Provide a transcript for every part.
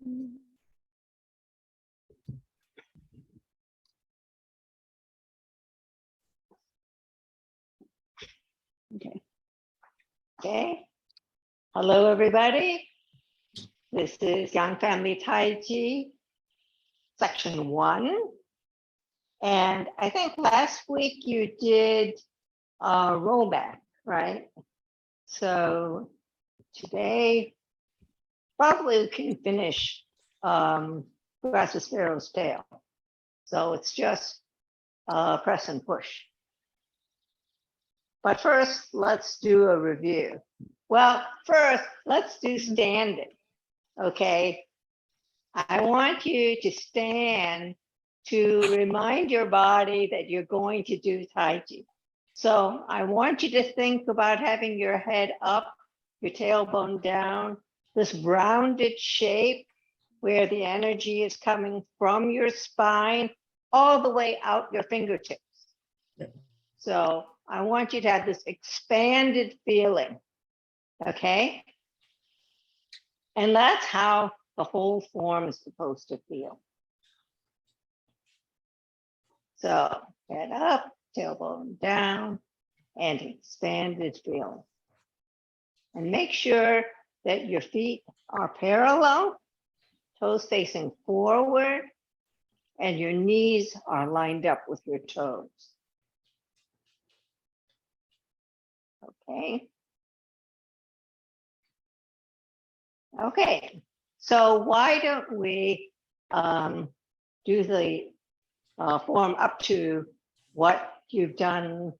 Okay. Okay. Hello, everybody. This is Young Family Tai Chi, section 1. And I think last week you did rollback, right? So today, probably we can finish Grass the Sparrow's Tail. So it's just press and push. But first, let's do a review. Well, first, let's do standing, okay? I want you to stand to remind your body that you're going to do Tai Chi. So I want you to think about having your head up, your tailbone down, this rounded shape where the energy is coming from your spine all the way out your fingertips. So I want you to have this expanded feeling, okay? And that's how the whole form is supposed to feel. So head up, tailbone down, and expanded feeling. And make sure that your feet are parallel, toes facing forward, and your knees are lined up with your toes. Okay. Okay, so why don't we do the form up to what you've done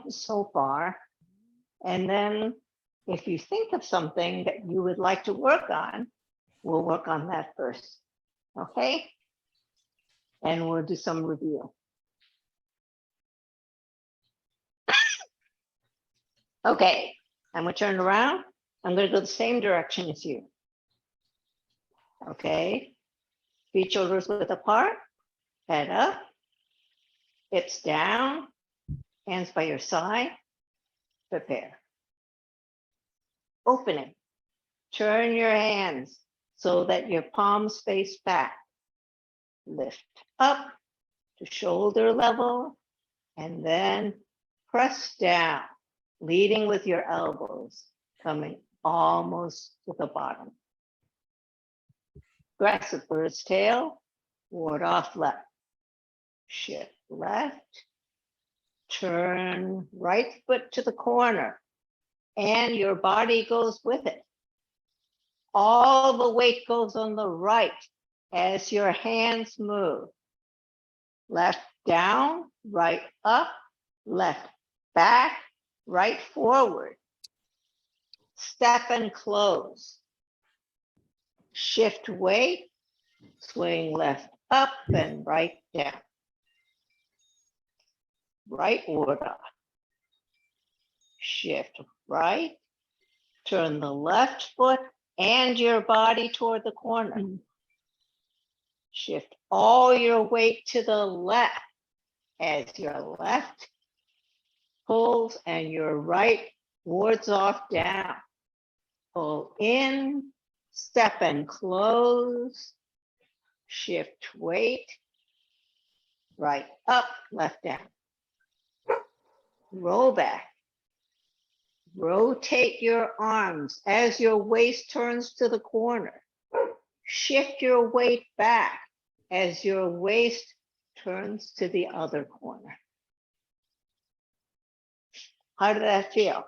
so far. And then if you think of something that you would like to work on, we'll work on that first, okay? And we'll do some review. Okay, I'm gonna turn around. I'm gonna go the same direction as you. Okay, feet shoulders width apart, head up, hips down, hands by your side, prepare. Opening, turn your hands so that your palms face back. Lift up to shoulder level, and then press down, leading with your elbows, coming almost to the bottom. Aggressive bird's tail, ward off left. Shift left, turn right foot to the corner, and your body goes with it. All the weight goes on the right as your hands move. Left down, right up, left back, right forward. Step and close. Shift weight, swing left up and right down. Right order. Shift right, turn the left foot and your body toward the corner. Shift all your weight to the left as your left pulls and your right wards off down. Pull in, step and close, shift weight, right up, left down. Roll back. Rotate your arms as your waist turns to the corner. Shift your weight back as your waist turns to the other corner. How did that feel?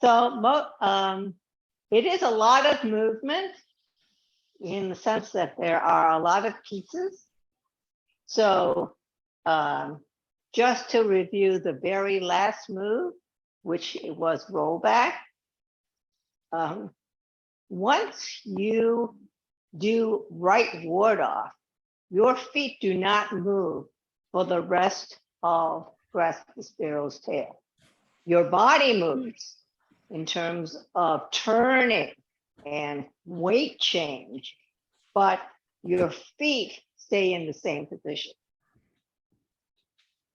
So it is a lot of movement in the sense that there are a lot of pieces. So just to review the very last move, which was rollback. Once you do right ward off, your feet do not move for the rest of Grasp the Sparrow's Tail. Your body moves in terms of turning and weight change, but your feet stay in the same position.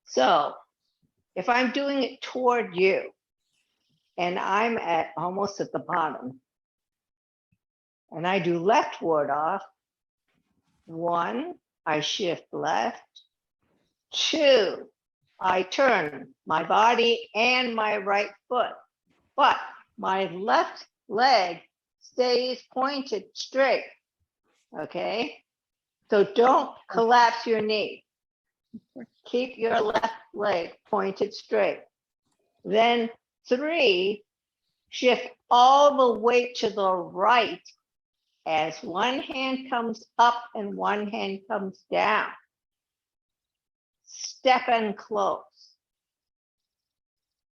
So if I'm doing it toward you, and I'm at almost at the bottom. And I do left ward off. 1, I shift left. 2, I turn my body and my right foot, but my left leg stays pointed straight. Okay, so don't collapse your knee. Keep your left leg pointed straight. Then 3, shift all the way to the right as one hand comes up and one hand comes down. Step and close.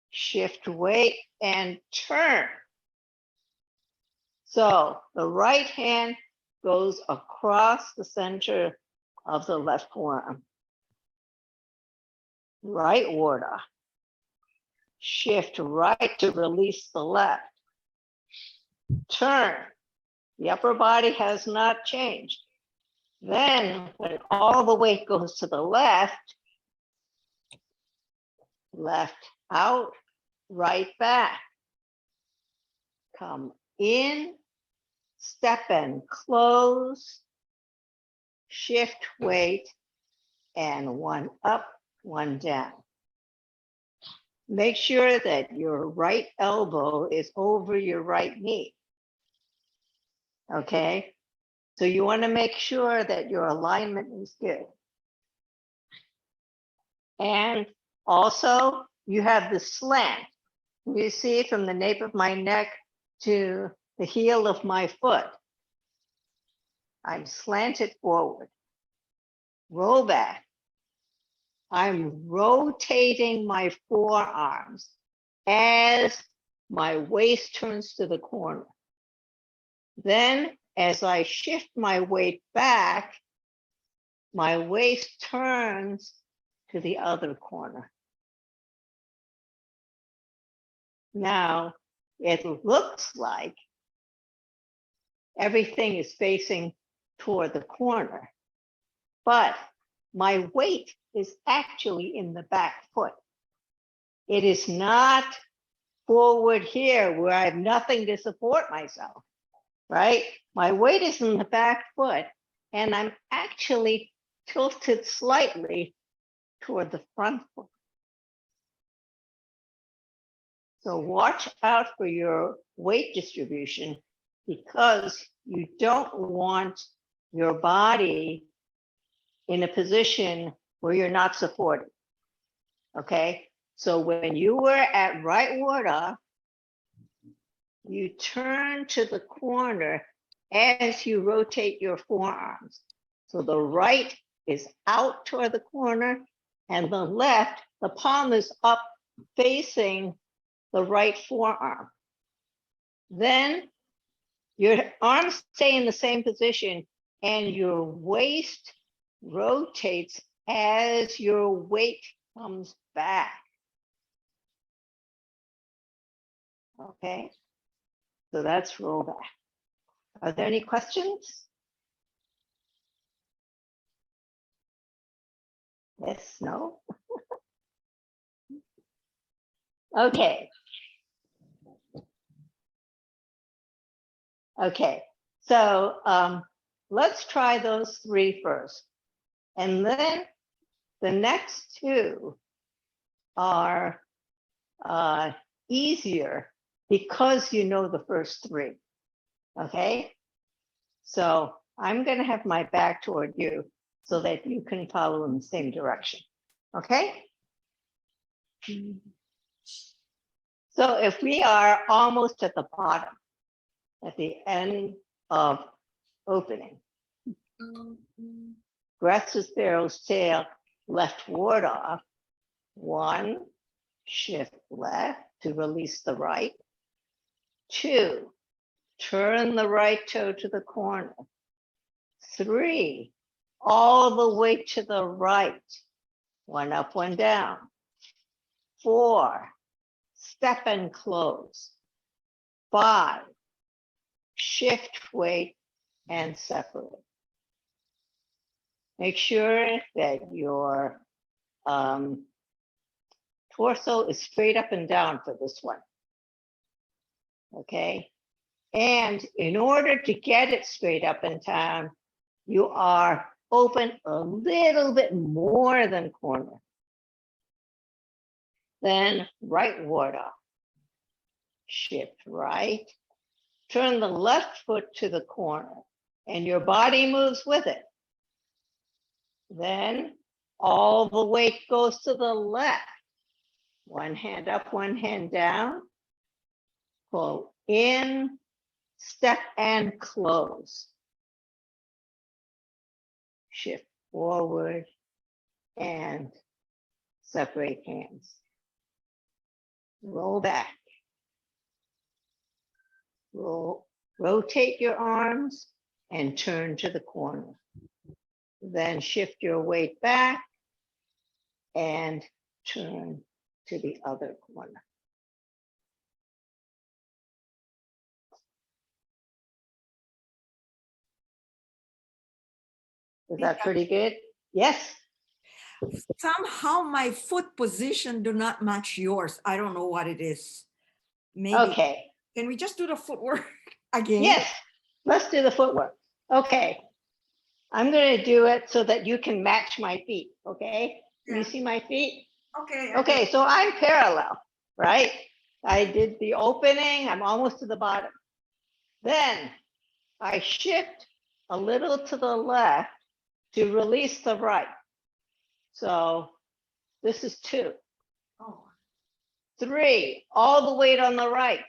Shift weight and turn. So the right hand goes across the center of the left forearm. Right ward off. Shift right to release the left. Turn. The upper body has not changed. Then when all the weight goes to the left out, right back. Come in, step and close, shift weight, and 1 up, 1 down. Make sure that your right elbow is over your right knee. Okay, so you want to make sure that your alignment is good. And also, you have the slant. You see from the nape of my neck to the heel of my foot. I'm slanted forward. Roll back. I'm rotating my forearms as my waist turns to the corner. Then, as I shift my weight back, my waist turns to the other corner. Now, it looks like everything is facing toward the corner, but my weight is actually in the back foot. It is not forward here where I have nothing to support myself, right? My weight is in the back foot, and I'm actually tilted slightly toward the front foot. So watch out for your weight distribution, because you don't want your body in a position where you're not supported. Okay, so when you were at right ward off, you turn to the corner as you rotate your forearms. So the right is out toward the corner, and the left, the palm is up facing the right forearm. Then your arms stay in the same position, and your waist rotates as your weight comes back. Okay, so that's roll back. Are there any questions? Yes, no? Okay. Okay, so let's try those 3 first. And then the next 2 are easier because you know the first 3. Okay, so I'm going to have my back toward you so that you can follow in the same direction. Okay. So if we are almost at the bottom, at the end of opening, aggressive sparrow's tail, left ward off, 1, shift left to release the right. 2, turn the right toe to the corner. 3, all the way to the right, 1 up, 1 down. 4, step and close. 5, shift weight and separate. Make sure that your torso is straight up and down for this one. okay? And in order to get it straight up and down, you are open a little bit more than corner. Then right ward off, shift right, turn the left foot to the corner, and your body moves with it. Then all the weight goes to the left. One hand up, one hand down. Pull in, step and close. Shift forward and separate hands. Roll back. Rotate your arms and turn to the corner. Then shift your weight back and turn to the other corner. Is that pretty good? Yes. Somehow my foot position do not match yours. I don't know what it is. Maybe. Okay. Can we just do the footwork again? Yes. Let's do the footwork. Okay. I'm going to do it so that you can match my feet. Okay. Yeah. You see my feet? Okay. Okay. So I'm parallel, right? I did the opening. I'm almost to the bottom. Then I shift a little to the left to release the right. So this is 2. Oh. 3, all the weight on the right.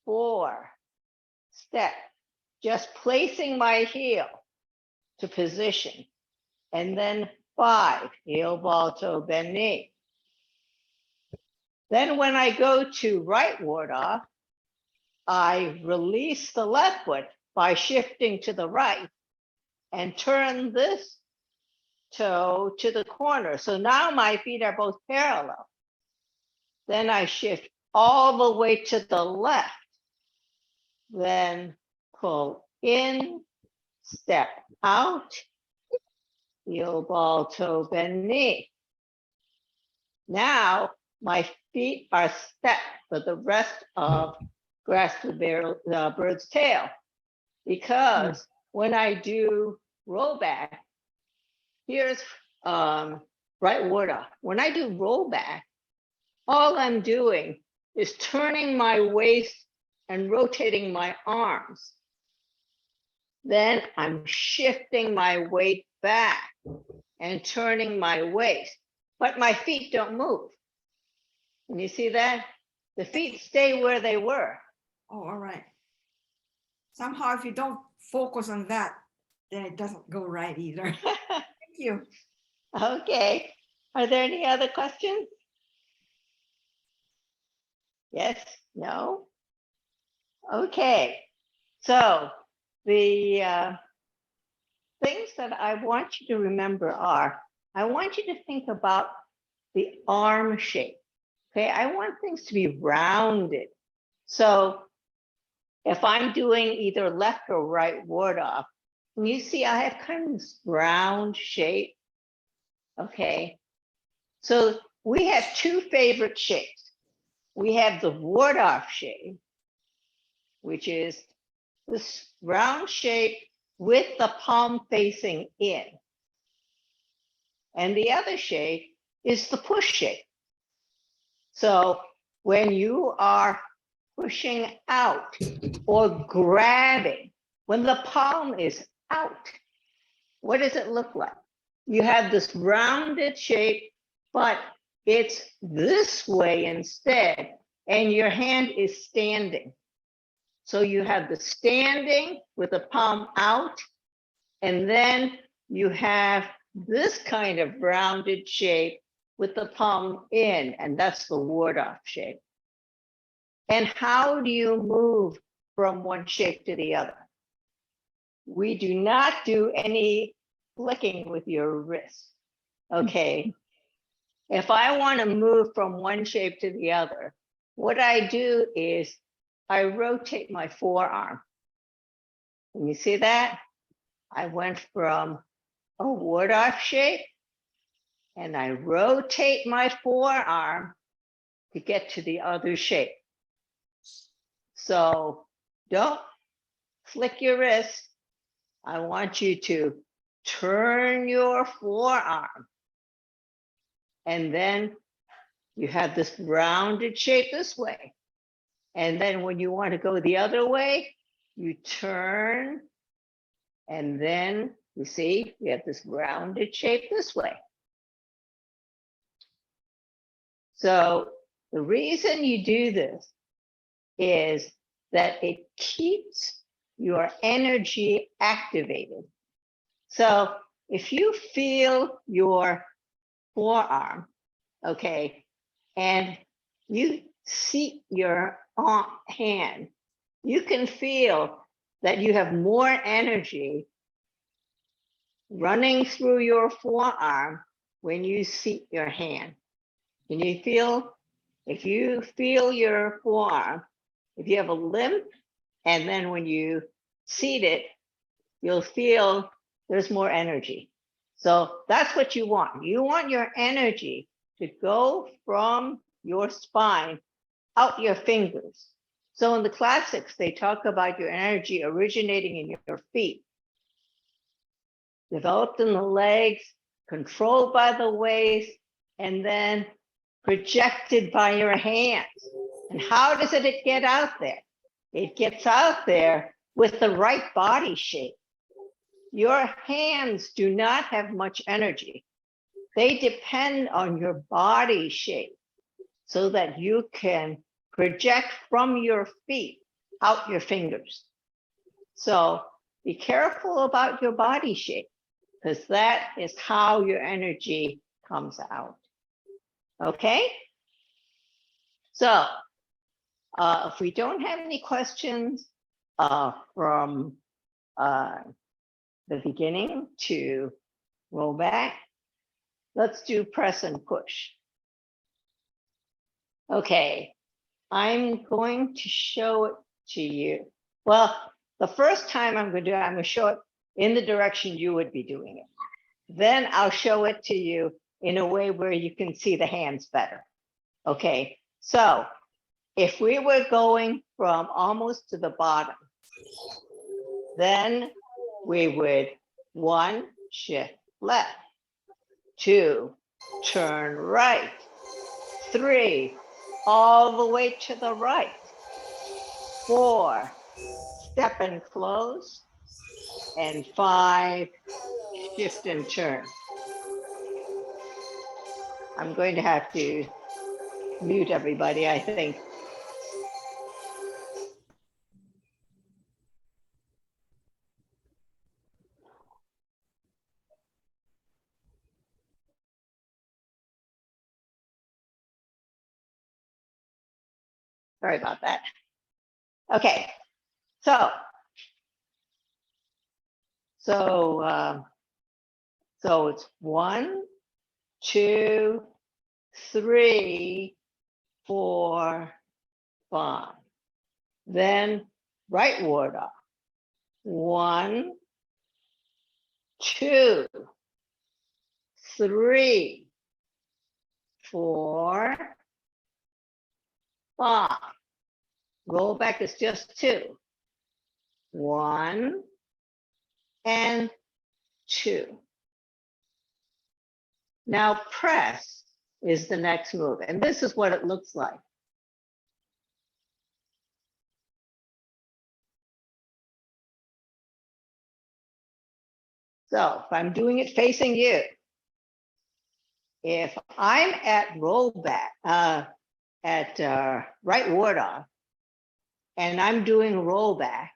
4, step, just placing my heel to position. And then 5, heel, ball, toe, bend, knee. Then when I go to right ward off, I release the left foot by shifting to the right and turn this toe to the corner. So now my feet are both parallel. Then I shift all the way to the left. Then pull in, step out, heel, ball, toe, bend, knee. Now my feet are stepped for the rest of grasp the bird's tail, because when I do roll back, here's right ward off. When I do roll back, all I'm doing is turning my waist and rotating my arms. Then I'm shifting my weight back and turning my waist, but my feet don't move. Can you see that? The feet stay where they were. Oh, all right. Somehow if you don't focus on that, then it doesn't go right either. Thank you. Okay. Are there any other questions? Yes? No? Okay. So the things that I want you to remember are, I want you to think about the arm shape. Okay, I want things to be rounded. So if I'm doing either left or right ward off, and you see I have kind of this round shape. Okay, so we have 2 favorite shapes. We have the ward off shape, which is this round shape with the palm facing in. And the other shape is the push shape. So when you are pushing out or grabbing, when the palm is out, what does it look like? You have this rounded shape, but it's this way instead, and your hand is standing. So you have the standing with the palm out, and then you have this kind of rounded shape with the palm in, and that's the ward-off shape. And how do you move from one shape to the other? We do not do any flicking with your wrist. Okay. If I want to move from one shape to the other, what I do is I rotate my forearm. Can you see that? I went from a ward-off shape, and I rotate my forearm to get to the other shape. So don't flick your wrist. I want you to turn your forearm. And then you have this rounded shape this way. And then when you want to go the other way, you turn. And then you see, you have this rounded shape this way. So the reason you do this is that it keeps your energy activated. So if you feel your forearm, okay, and you seat your hand, you can feel that you have more energy running through your forearm when you seat your hand. Can you feel, if you feel your forearm, if you have a limp, and then when you seat it, you'll feel there's more energy. So that's what you want. You want your energy to go from your spine out your fingers. So in the classics, they talk about your energy originating in your feet, developed in the legs, controlled by the waist, and then projected by your hands. And how does it get out there? It gets out there with the right body shape. Your hands do not have much energy. They depend on your body shape so that you can project from your feet out your fingers. So be careful about your body shape, because that is how your energy comes out. Okay? So if we don't have any questions from the beginning to roll back, let's do press and push. Okay, I'm going to show it to you. Well, the first time I'm going to show it in the direction you would be doing it. Then I'll show it to you in a way where you can see the hands better. Okay, so if we were going from almost to the bottom, then we would 1, shift left, 2, turn right, 3, all the way to the right, 4, step and close, and 5, shift and turn. I'm going to have to mute everybody, I think. Sorry about that. Okay, so it's 1, 2, 3, 4, 5. Then right ward off. 1, 2, 3, 4, 5. Roll back is just 2. 1 and 2. Now press is the next move, and this is what it looks like. So if I'm doing it facing you, if I'm at rollback, right ward off, and I'm doing rollback,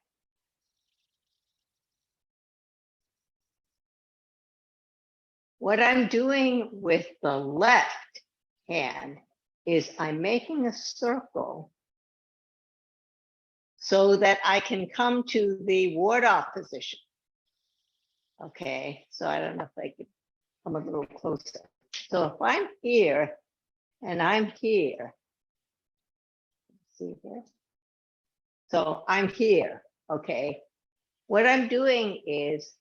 what I'm doing with the left hand is I'm making a circle so that I can come to the ward off position. Okay, so I don't know if I could come a little closer. So if I'm here and I'm here, see here. So I'm here, okay. What I'm doing is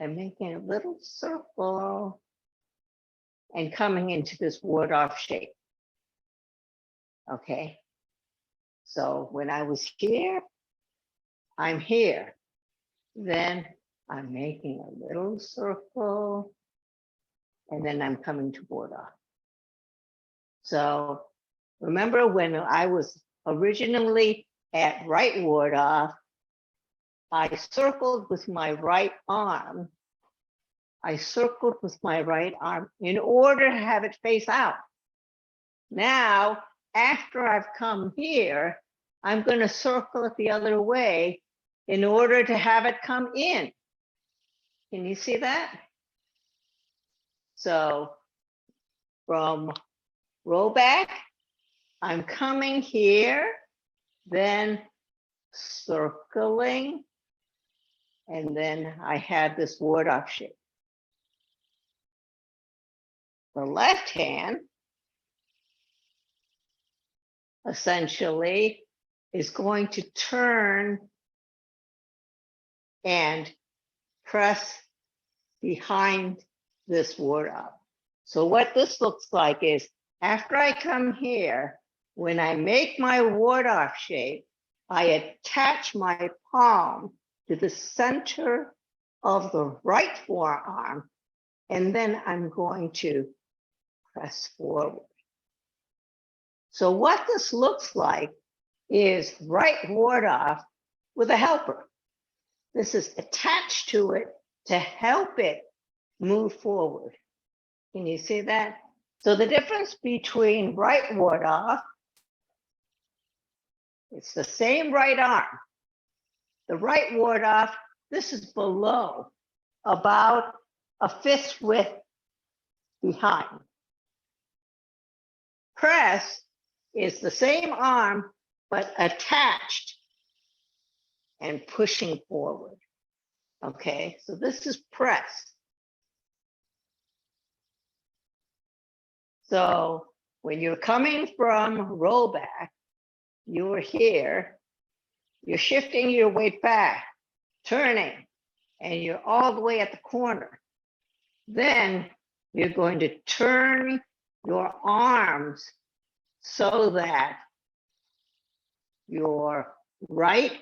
I'm making a little circle and coming into this ward off shape. Okay. So when I was here, I'm here. Then I'm making a little circle, and then I'm coming toward off. So remember when I was originally at right ward off, I circled with my right arm. I circled with my right arm in order to have it face out. Now, after I've come here, I'm going to circle it the other way in order to have it come in. Can you see that? So from roll back, I'm coming here, then circling, and then I have this ward off shape. The left hand essentially is going to turn and press behind this ward up. So what this looks like is after I come here, when I make my ward off shape, I attach my palm to the center of the right forearm, and then I'm going to press forward. So what this looks like is right ward off with a helper. This is attached to it to help it move forward. Can you see that? So the difference between right ward off, it's the same right arm. The right ward off, this is below, about a fist width behind. Press is the same arm, but attached and pushing forward. Okay, so this is press. So when you're coming from roll back, you're here, you're shifting your weight back, turning, and you're all the way at the corner. Then you're going to turn your arms so that your right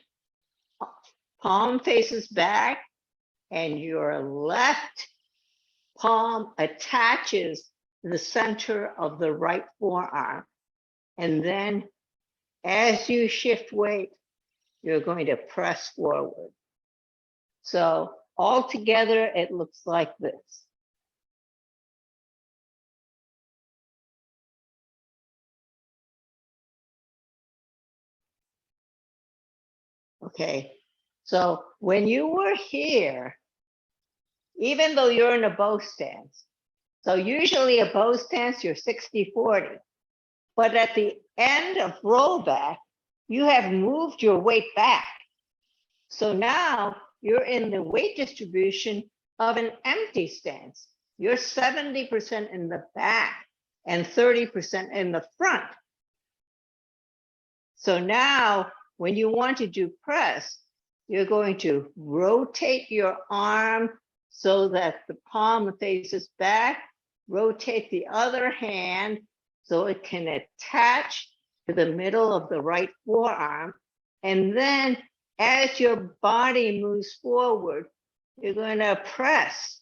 palm faces back and your left palm attaches the center of the right forearm. And then as you shift weight, you're going to press forward. So altogether, it looks like this. Okay, so when you were here, even though you're in a bow stance, so usually a bow stance, you're 60-40, but at the end of rollback, you have moved your weight back. So now you're in the weight distribution of an empty stance. You're 70% in the back and 30% in the front. So now when you want to do press, you're going to rotate your arm so that the palm faces back, rotate the other hand so it can attach to the middle of the right forearm. And then as your body moves forward, you're going to press.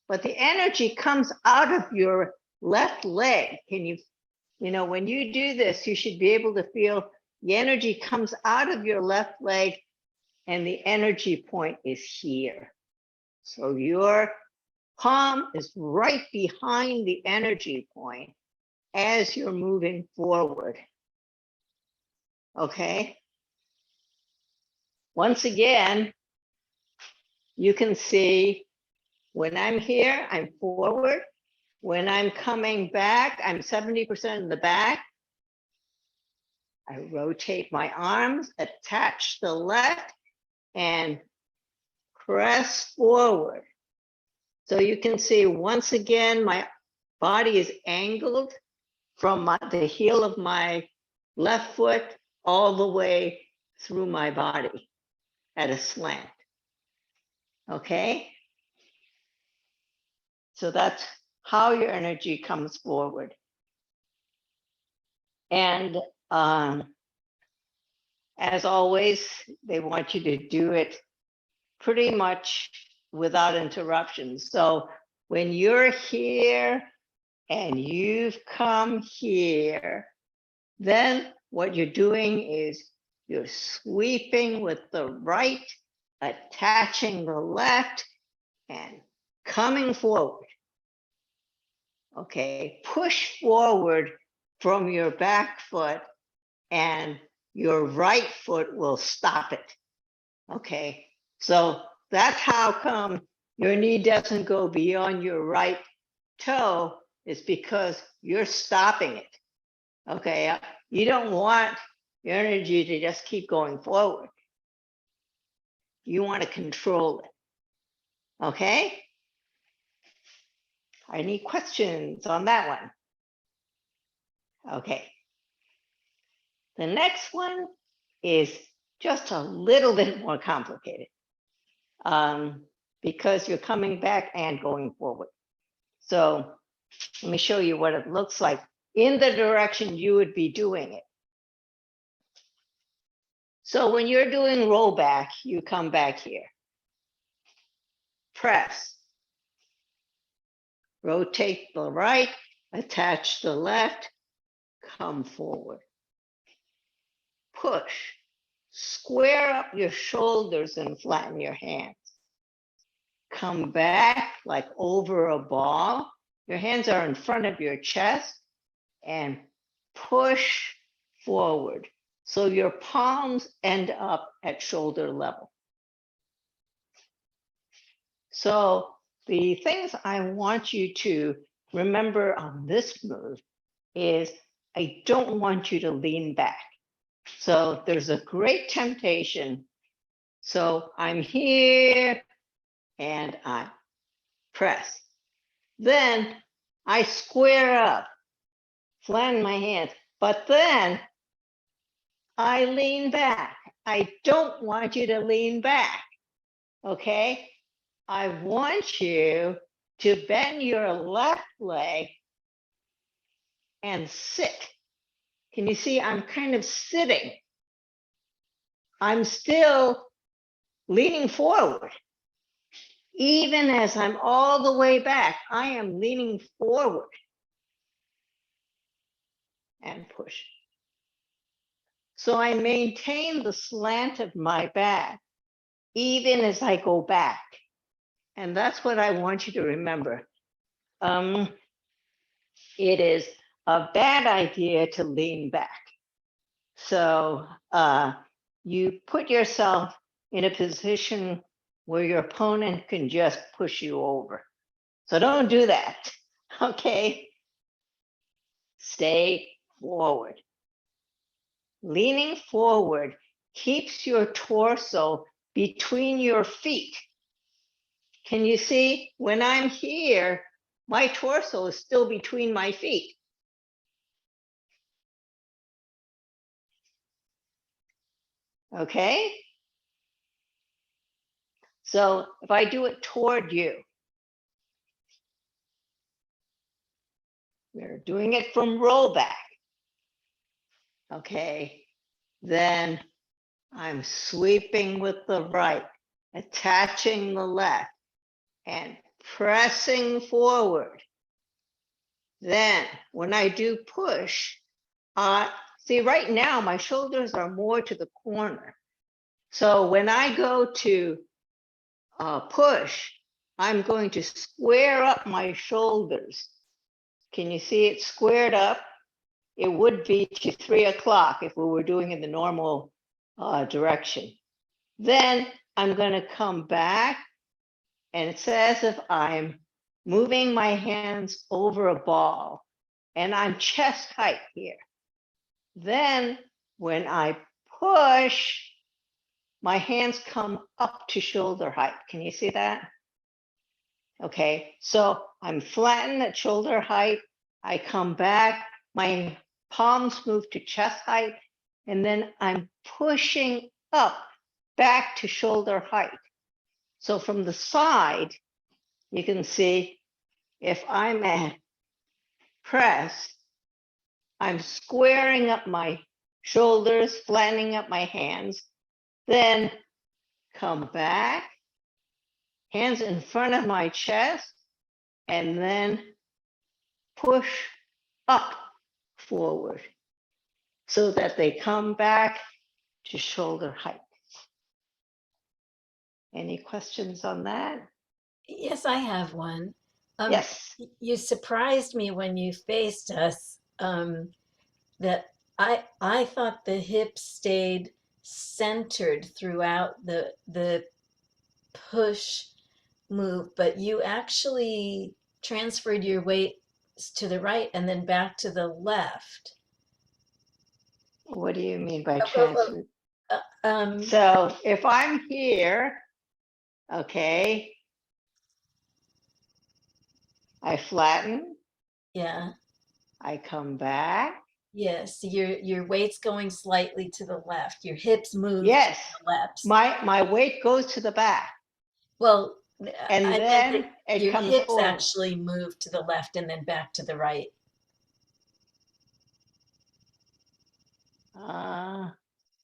But the energy comes out of your left leg. When you do this, you should be able to feel the energy comes out of your left leg and the energy point is here. So your palm is right behind the energy point as you're moving forward. Okay. Once again, you can see when I'm here, I'm forward. When I'm coming back, I'm 70% in the back. I rotate my arms, attach the left, and press forward. So you can see once again, my body is angled from the heel of my left foot all the way through my body at a slant. Okay? So that's how your energy comes forward. And As always, they want you to do it pretty much without interruptions. So when you're here and you've come here, then what you're doing is you're sweeping with the right, attaching the left, and coming forward. Okay, push forward from your back foot and your right foot will stop it. Okay, so that's how come your knee doesn't go beyond your right toe, is because you're stopping it. Okay, you don't want your energy to just keep going forward. You want to control it. Okay? Any questions on that one? Okay. The next one is just a little bit more complicated because you're coming back and going forward. So let me show you what it looks like in the direction you would be doing it. So when you're doing roll back, you come back here. Press. Rotate the right, attach the left, come forward. Push. Square up your shoulders and flatten your hands. Come back like over a ball. Your hands are in front of your chest and push forward. So your palms end up at shoulder level. So the things I want you to remember on this move is I don't want you to lean back. So there's a great temptation. So I'm here and I press. Then I square up, flatten my hands, but then I lean back. I don't want you to lean back, okay? I want you to bend your left leg and sit. Can you see I'm kind of sitting? I'm still leaning forward. Even as I'm all the way back, I am leaning forward and push. So I maintain the slant of my back even as I go back. And that's what I want you to remember. It is a bad idea to lean back. So you put yourself in a position where your opponent can just push you over. So don't do that, okay? Stay forward. Leaning forward keeps your torso between your feet. Can you see? When I'm here, my torso is still between my feet. Okay? So if I do it toward you, we're doing it from rollback. Okay, then I'm sweeping with the right, attaching the left, and pressing forward. Then when I do push, see right now my shoulders are more to the corner. So when I go to push, I'm going to square up my shoulders. Can you see it squared up? It would be to 3 o'clock if we were doing it in the normal direction. Then I'm going to come back, and it's as if I'm moving my hands over a ball, and I'm chest height here. Then when I push, my hands come up to shoulder height. Can you see that? Okay, so I'm flattened at shoulder height. I come back, my palms move to chest height, and then I'm pushing up back to shoulder height. So from the side, you can see if I'm at press, I'm squaring up my shoulders, flattening up my hands, then come back, hands in front of my chest, and then push up forward so that they come back to shoulder height. Any questions on that? Yes, I have one. Yes. You surprised me when you faced us, that I thought the hips stayed centered throughout the push move, but you actually transferred your weight to the right and then back to the left. What do you mean by Oh, transfer? Um, So if I'm here, okay, I flatten, yeah, I come back. yes, your weight's going slightly to the left. Your hips move to Yes, the left. my weight goes to the back Well, and I meant then that it your comes hips forward. actually move to the left and then back to the right.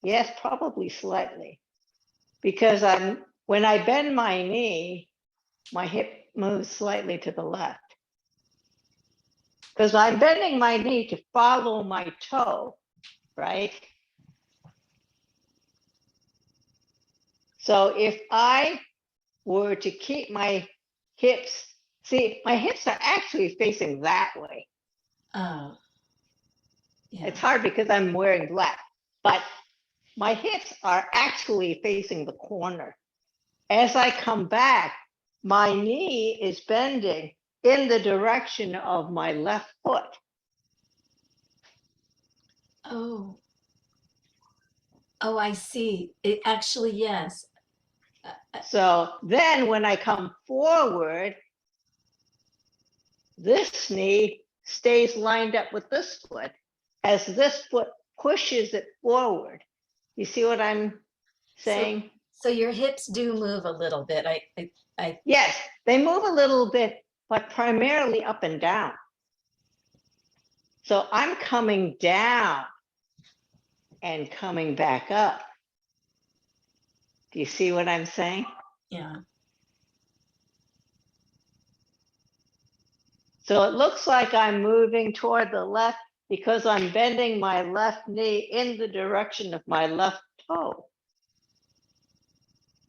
Yes, probably slightly. Because when I bend my knee, my hip moves slightly to the left. Because I'm bending my knee to follow my toe, right? So if I were to keep my hips, see, my hips are actually facing that way. Oh, yeah. It's hard because I'm wearing black, but my hips are actually facing the corner. As I come back, my knee is bending in the direction of my left foot. Oh. Oh, I see. It actually, yes. So then when I come forward, this knee stays lined up with this foot as this foot pushes it forward. You see what I'm saying? So your hips do move a little bit. I Yes, they move a little bit, but primarily up and down. So I'm coming down and coming back up. Do you see what I'm saying? yeah. So it looks like I'm moving toward the left because I'm bending my left knee in the direction of my left toe.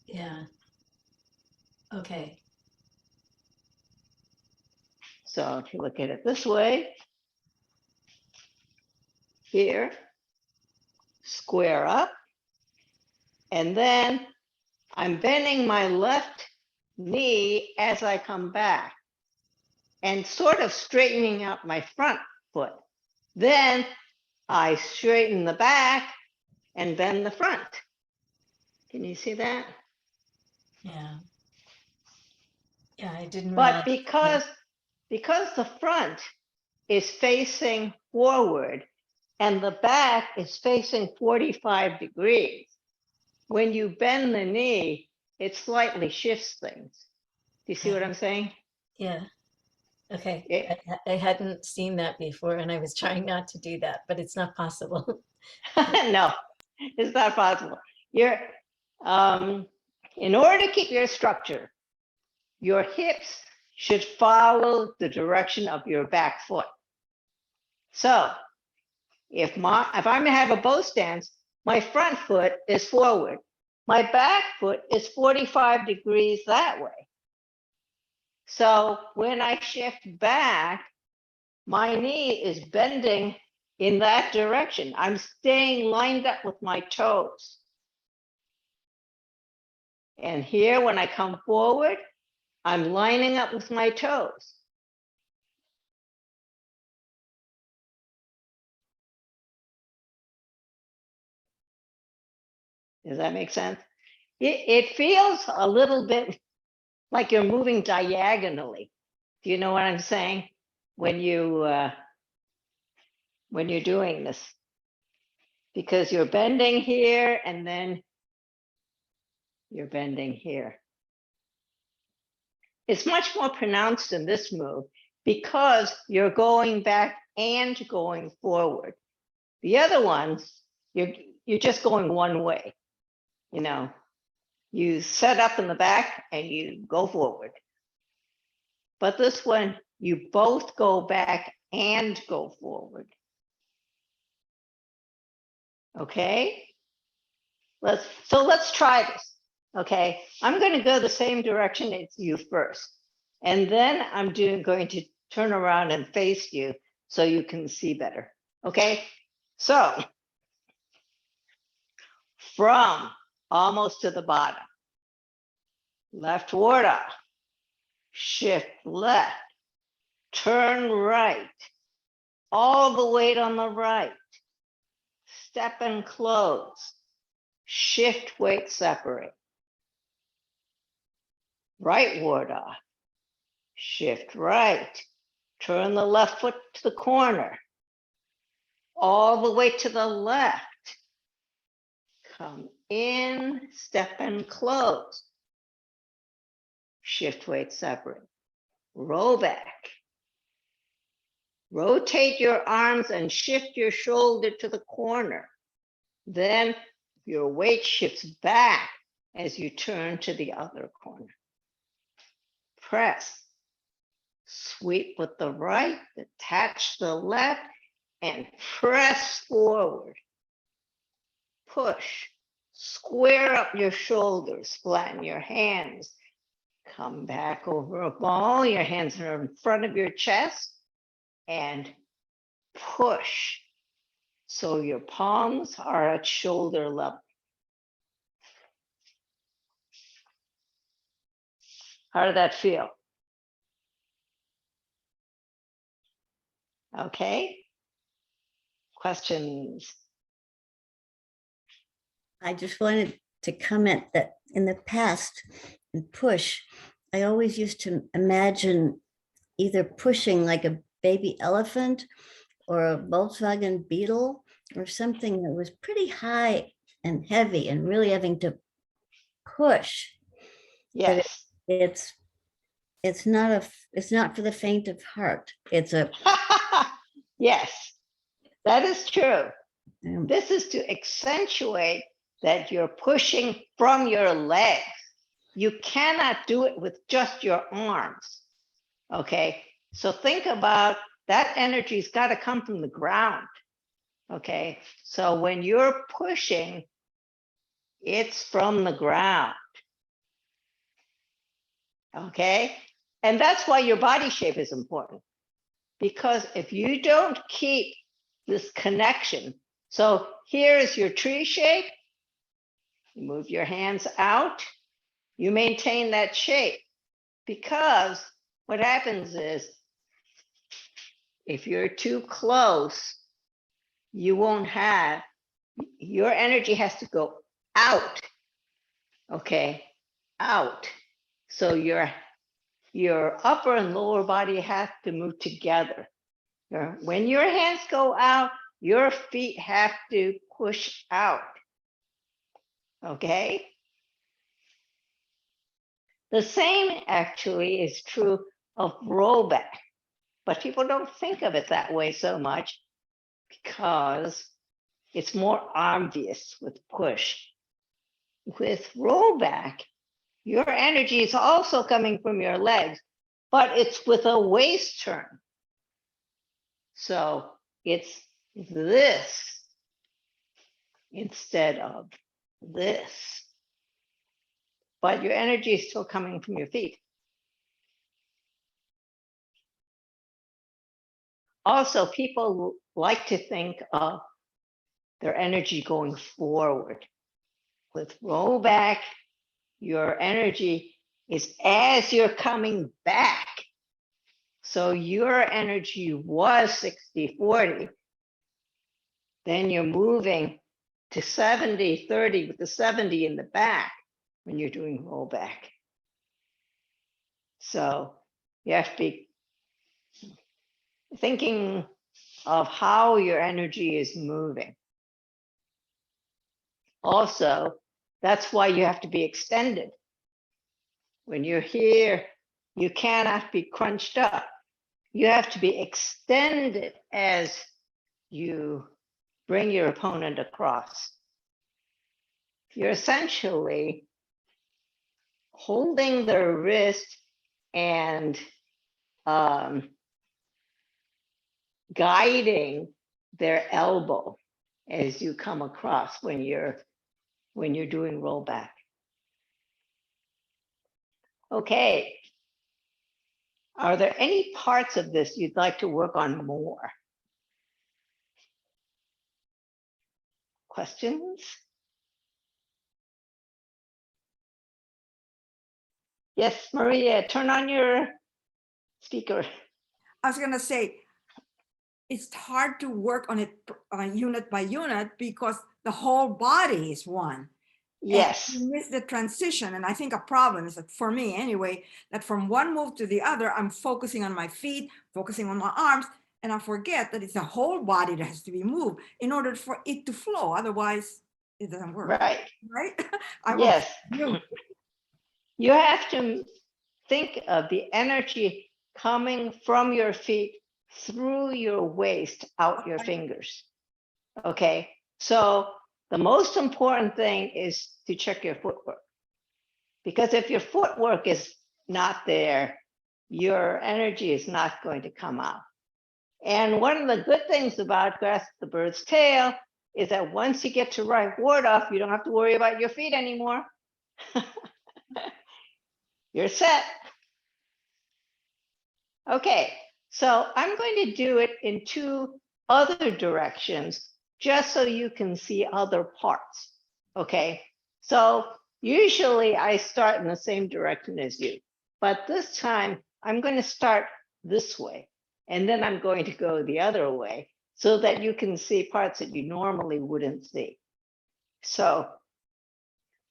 Yeah. Okay. So if you look at it this way, here, square up, and then I'm bending my left knee as I come back and sort of straightening out my front foot. Then I straighten the back and bend the front. Can you see that? Yeah. Yeah, I didn't But realize. because the front is facing forward and the back is facing 45 degrees, when you bend the knee, it slightly shifts things. Do you see what I'm saying? Yeah. Okay. It, I hadn't seen that before and I was trying not to do that, but it's not possible. no, it's not possible. You're, in order to keep your structure, your hips should follow the direction of your back foot. So if I'm gonna have a bow stance, my front foot is forward. My back foot is 45 degrees that way. So when I shift back, my knee is bending in that direction. I'm staying lined up with my toes. And here, when I come forward, I'm lining up with my toes. Does that make sense? It feels a little bit like you're moving diagonally. Do you know what I'm saying? When you're doing this, because you're bending here and then you're bending here. It's much more pronounced in this move because you're going back and going forward. The other ones, you're just going one way. You know, you set up in the back and you go forward. But this one, you both go back and go forward. Okay? Let's try this. Okay, I'm going to go the same direction as you first. And then I'm going to turn around and face you so you can see better. Okay, so from almost to the bottom, left water, shift left, turn right, all the weight on the right, step and close, shift weight separate, right water, shift right, turn the left foot to the corner, all the way to the left, come in, step and close, shift weight separate, roll back, rotate your arms and shift your shoulder to the corner. Then your weight shifts back as you turn to the other corner. Press, sweep with the right, detach the left, and press forward. Push, square up your shoulders, flatten your hands. Come back over a ball, your hands are in front of your chest, and push. So your palms are at shoulder level. How did that feel? Okay. Questions? I just wanted to comment that in the past, in push, I always used to imagine either pushing like a baby elephant or a Volkswagen Beetle or something that was pretty high and heavy and really having to push. Yes. It's not for the faint of heart. It's a Yes, that is true. um, This is to accentuate that you're pushing from your legs. You cannot do it with just your arms. Okay, so think about that energy's got to come from the ground. Okay, so when you're pushing, it's from the ground. Okay, and that's why your body shape is important. Because if you don't keep this connection, so here is your tree shape, you move your hands out, you maintain that shape. Because what happens is, if you're too close, you won't have, your energy has to go out, okay, out. So your upper and lower body have to move together. When your hands go out, your feet have to push out, okay? The same actually is true of rollback, but people don't think of it that way so much because it's more obvious with push. With rollback, your energy is also coming from your legs, but it's with a waist turn. So it's this instead of this. But your energy is still coming from your feet. Also, people like to think of their energy going forward. With rollback, your energy is as you're coming back. So your energy was 60-40. Then you're moving to 70-30 with the 70 in the back when you're doing rollback. So you have to be thinking of how your energy is moving. Also, that's why you have to be extended. When you're here, you cannot be crunched up. You have to be extended as you bring your opponent across. You're essentially holding their wrist and guiding their elbow as you come across when you're doing rollback. Okay. Are there any parts of this you'd like to work on more? Questions? Yes, Maria, turn on your speaker. I was gonna say, it's hard to work on it unit by unit because the whole body is one. Yes. And you miss the transition. And I think a problem is that, for me anyway, that from one move to the other, I'm focusing on my feet, focusing on my arms, and I forget that it's the whole body that has to be moved in order for it to flow. Otherwise, it doesn't work. Right. Right? I will Yes. you. You have to think of the energy coming from your feet through your waist, out your fingers. Okay. So the most important thing is to check your footwork. Because if your footwork is not there, your energy is not going to come out. And one of the good things about grasp the bird's tail is that once you get to right ward off, you don't have to worry about your feet anymore. You're set. Okay, so I'm going to do it in two other directions, just so you can see other parts. Okay, so usually I start in the same direction as you, but this time I'm going to start this way, and then I'm going to go the other way so that you can see parts that you normally wouldn't see. So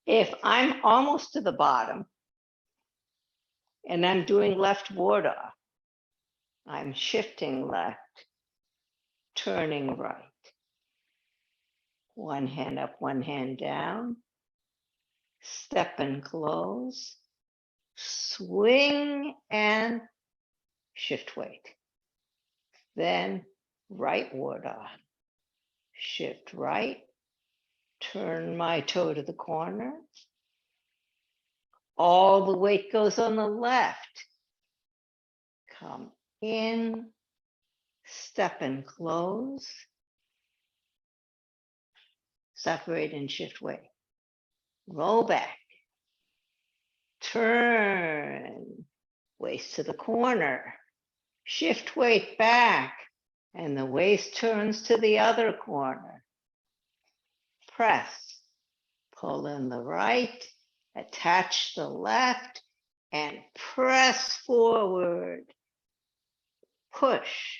if I'm almost to the bottom and I'm doing left ward off, I'm shifting left, turning right. One hand up, one hand down. Step and close. Swing and shift weight. Then right ward off. Shift right. Turn my toe to the corner. All the weight goes on the left. Come in. Step and close. Separate and shift weight. Roll back. Turn. Waist to the corner. Shift weight back. And the waist turns to the other corner. Press. Pull in the right. Attach the left. And press forward. Push.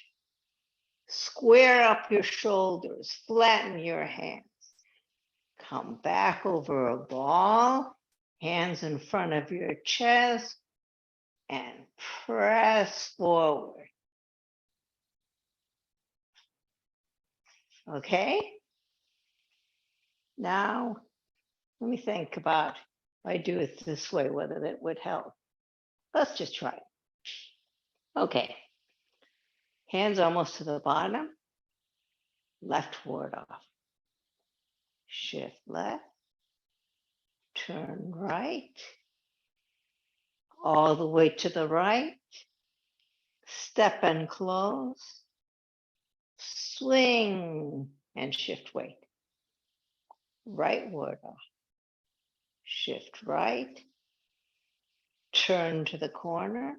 Square up your shoulders. Flatten your hands. Come back over a ball, hands in front of your chest, and press forward. Okay? Now, let me think about if I do it this way, whether that would help. Let's just try it. Okay. Hands almost to the bottom, left ward off. Shift left, turn right, all the way to the right, step and close, swing and shift weight. Right ward off, shift right, turn to the corner,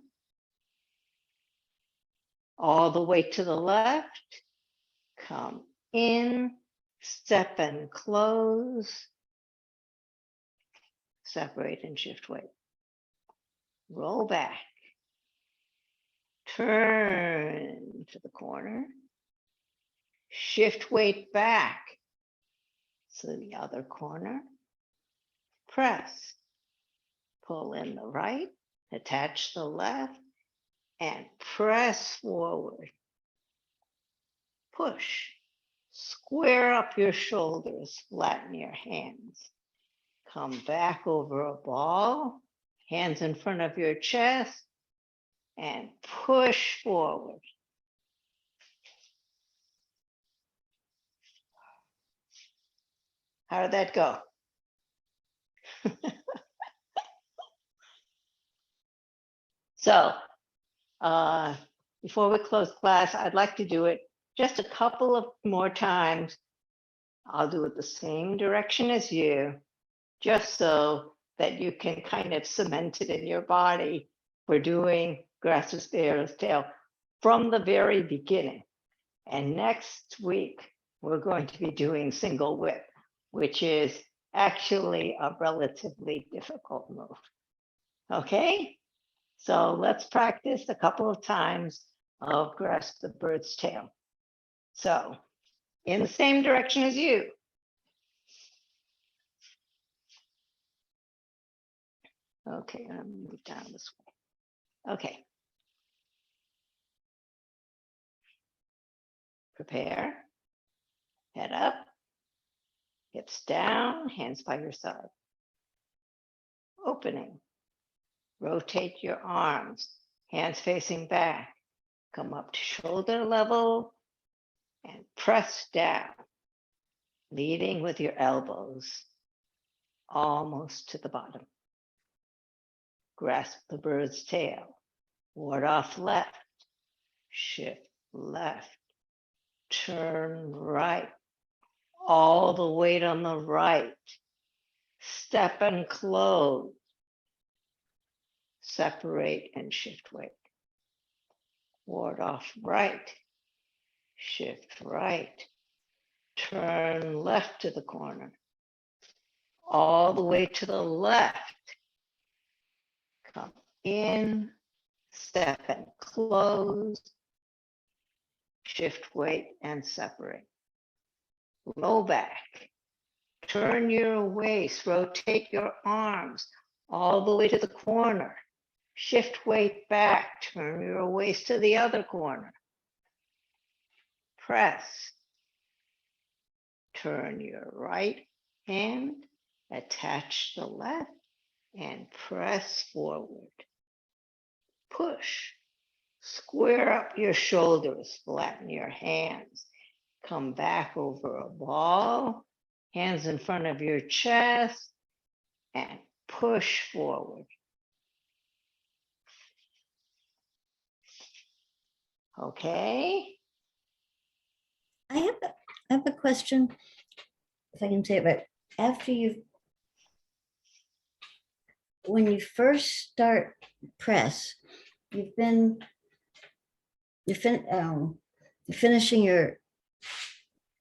all the way to the left, come in, step and close, separate and shift weight. Roll back, turn to the corner, shift weight back to the other corner, press, pull in the right, attach the left, and press forward. Push, square up your shoulders, flatten your hands. Come back over a ball, hands in front of your chest, and push forward. How did that go? So, before we close class, I'd like to do it just a couple of more times. I'll do it the same direction as you, just so that you can kind of cement it in your body. We're doing grasp the sparrow's tail from the very beginning. And next week, we're going to be doing single whip, which is actually a relatively difficult move. Okay? So let's practice a couple of times of grasp the bird's tail. So in the same direction as you. Okay, I'm gonna move down this way. Okay. Prepare. Head up. Hips down, hands by your side. Opening. Rotate your arms, hands facing back. Come up to shoulder level and press down, leading with your elbows almost to the bottom. Grasp the bird's tail. Ward off left. Shift left. Turn right. All the weight on the right. Step and close. Separate and shift weight. Ward off right. Shift right. Turn left to the corner. All the way to the left. Come in, step and close. Shift weight and separate. Low back. Turn your waist, rotate your arms all the way to the corner. Shift weight back, turn your waist to the other corner. Press. Turn your right hand, attach the left, and press forward. Push. Square up your shoulders, flatten your hands. Come back over a ball, hands in front of your chest, and push forward. Okay. I have a question, if I can say it right. After when you first start press, you're finishing your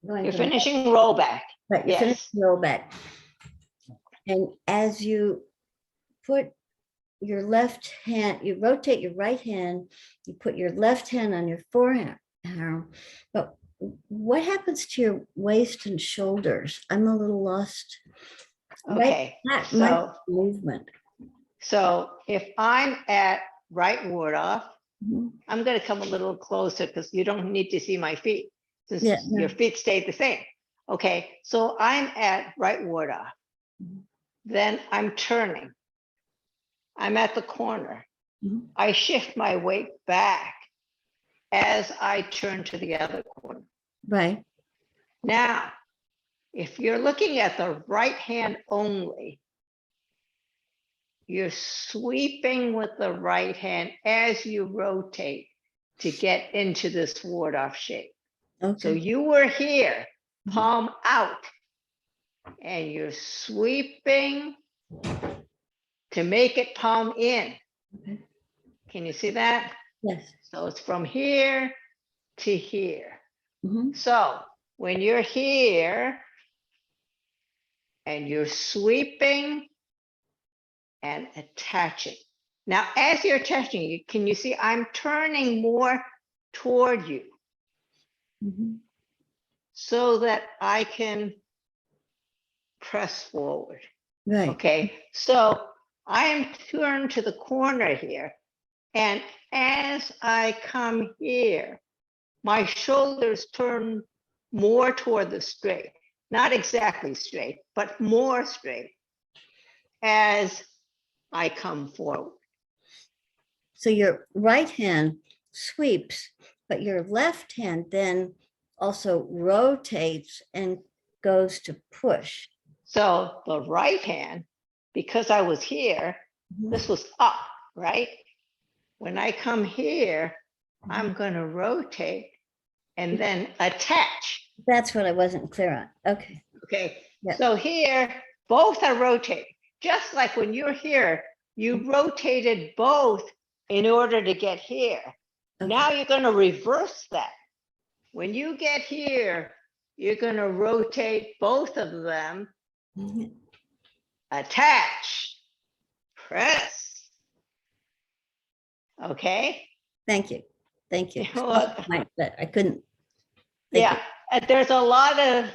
You're finishing roll back. right, you're Yes. finishing roll back. And as you put your left hand, you rotate your right hand, you put your left hand on your forearm. But what happens to your waist and shoulders? I'm a little lost. Okay. My movement. So if I'm at right ward off, Mhm. I'm going to come a little closer because you don't need to see my feet since Yeah, your feet stayed the same. Okay, so I'm at right ward off. Mhm. Then I'm turning. I'm at the corner. Mhm. I shift my weight back as I turn to the other corner. Right. Now, if you're looking at the right hand only, you're sweeping with the right hand as you rotate to get into this ward off shape. Okay. So you were here, Mhm. palm out, and you're sweeping to make it palm in. Okay. Can you see that? Yes. So it's from here to here. Mhm. So when you're here and you're sweeping and attaching. Now, as you're attaching, can you see I'm turning more toward you Mhm. so that I can press forward? Right. Okay, so I am turned to the corner here. And as I come here, my shoulders turn more toward the straight, not exactly straight, but more straight as I come forward. So your right hand sweeps, but your left hand then also rotates and goes to push. So the right hand, because I was here, this was up, right? When I come here, I'm going to rotate and then attach. That's what I wasn't clear on. Okay. Okay, Yep. so here, both are rotating. Just like when you're here, you rotated both in order to get here. Okay. Now you're going to reverse that. When you get here, you're going to rotate both of them, Mhm. attach, press. Okay? Thank you. Thank you. You're welcome. But I couldn't. Thank Yeah, and there's a lot of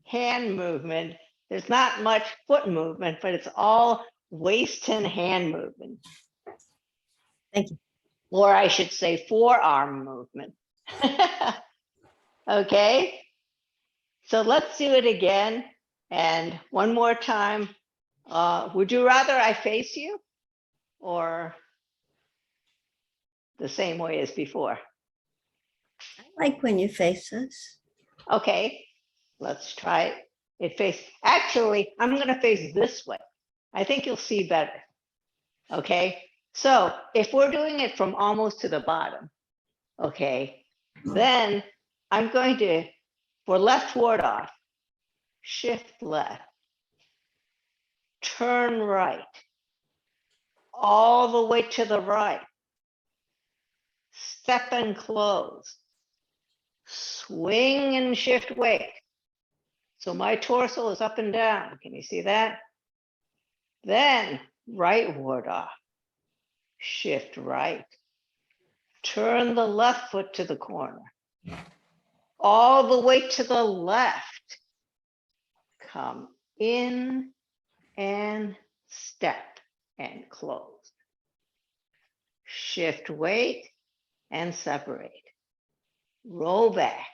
hand movement. There's not much foot movement, but it's all waist and hand movement. Thank you. Or I should say forearm movement. Okay, so let's do it again. And one more time. Would you rather I face you or the same way as before? I like when you face us. Okay, let's try it. Actually, I'm going to face this way. I think you'll see better. Okay, so if we're doing it from almost to the bottom, okay, then I'm going to, for left ward off, shift left, turn right, all the way to the right, step and close, swing and shift weight. So my torso is up and down. Can you see that? Then right ward off, shift right, turn the left foot to the corner, all the way to the left, come in and step and close. Shift weight and separate. Roll back.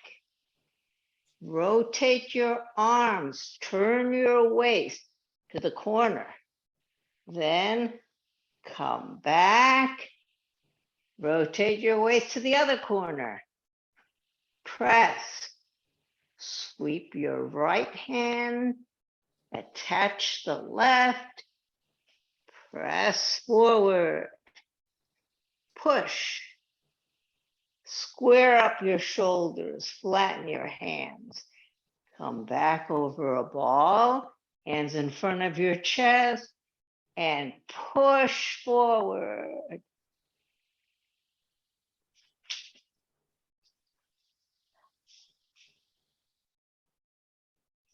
Rotate your arms, turn your waist to the corner. Then come back, rotate your waist to the other corner. Press, sweep your right hand, attach the left, press forward, push, square up your shoulders, flatten your hands, come back over a ball, hands in front of your chest, and push forward.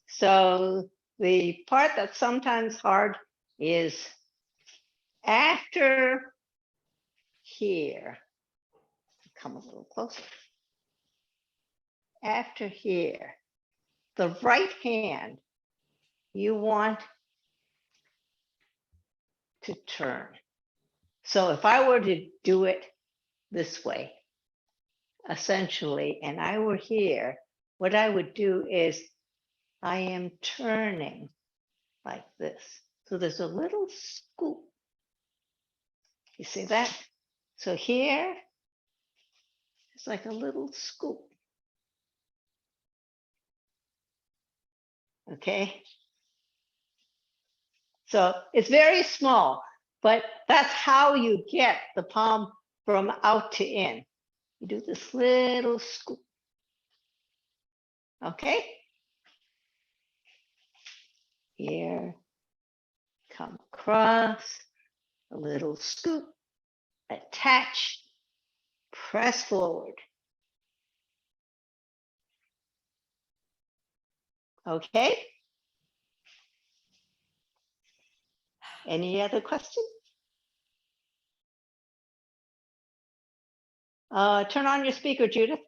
So the part that's sometimes hard is after here. Come a little closer. After here, the right hand, you want to turn. So if I were to do it this way, essentially, and I were here, what I would do is I am turning like this. So there's a little scoop. You see that? So here, it's like a little scoop. Okay. So it's very small, but that's how you get the palm from out to in. You do this little scoop. Okay. Here, come across, a little scoop, attach, press forward. Okay. Any other questions? Turn on your speaker, Judith.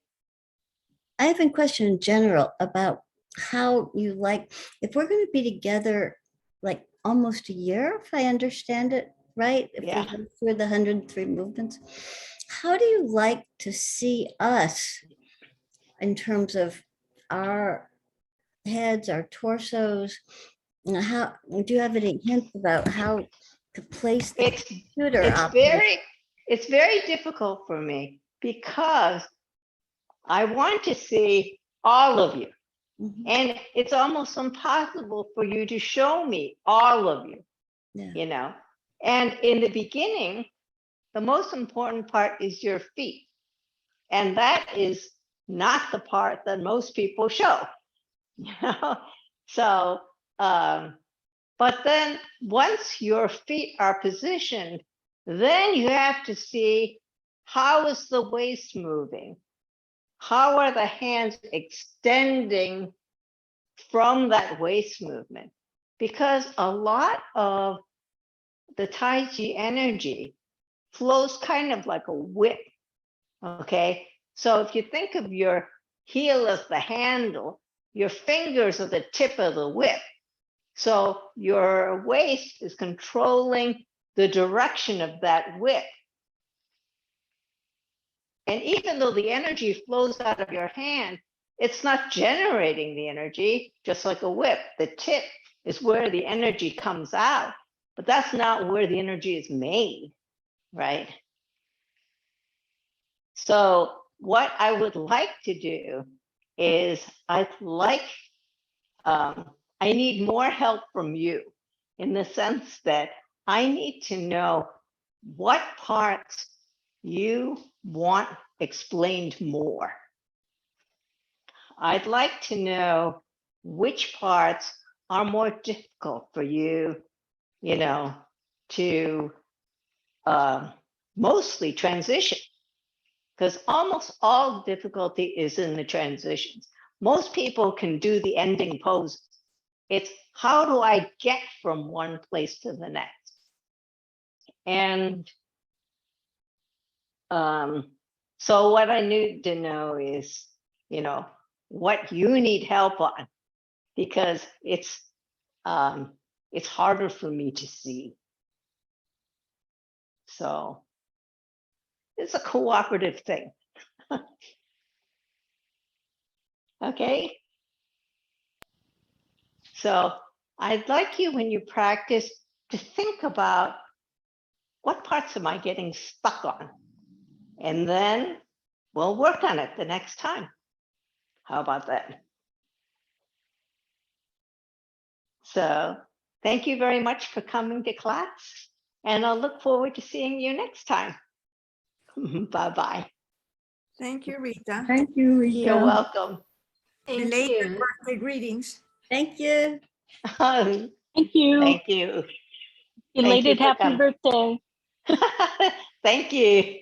I have a question in general about how you like, if we're going to be together like almost a year, if I understand it right, if Yeah. we go through the 103 movements, how do you like to see us in terms of our heads, our torsos? And how do you have any hints about how to place the It's computer it's up? very difficult for me because I want to see all of you. Mhm. And it's almost impossible for you to show me all of you, Yeah. you know. And in the beginning, the most important part is your feet. And that is not the part that most people show, you know. So, but then once your feet are positioned, then you have to see, how is the waist moving? How are the hands extending from that waist movement? Because a lot of the Tai Chi energy flows kind of like a whip, okay? So if you think of your heel as the handle, your fingers are the tip of the whip. So your waist is controlling the direction of that whip. And even though the energy flows out of your hand, it's not generating the energy, just like a whip. The tip is where the energy comes out, but that's not where the energy is made, right? So what I would like to do is I need more help from you, in the sense that I need to know what parts you want explained more. I'd like to know which parts are more difficult for you, you know, to mostly transition, because almost all difficulty is in the transitions. Most people can do the ending poses. It's how do I get from one place to the next? And so what I need to know is, you know, what you need help on, because it's harder for me to see. So it's a cooperative thing. Okay. So I'd like you, when you practice, to think about, what parts am I getting stuck on? And then we'll work on it the next time. How about that? So thank you very much for coming to class, and I'll look forward to seeing you next time. Bye-bye. Thank you, Rita. Thank you, Rita. You're welcome. Thank Belated you. birthday greetings. Thank you. Thank Thank you. you. Belated for happy coming. birthday. Thank you.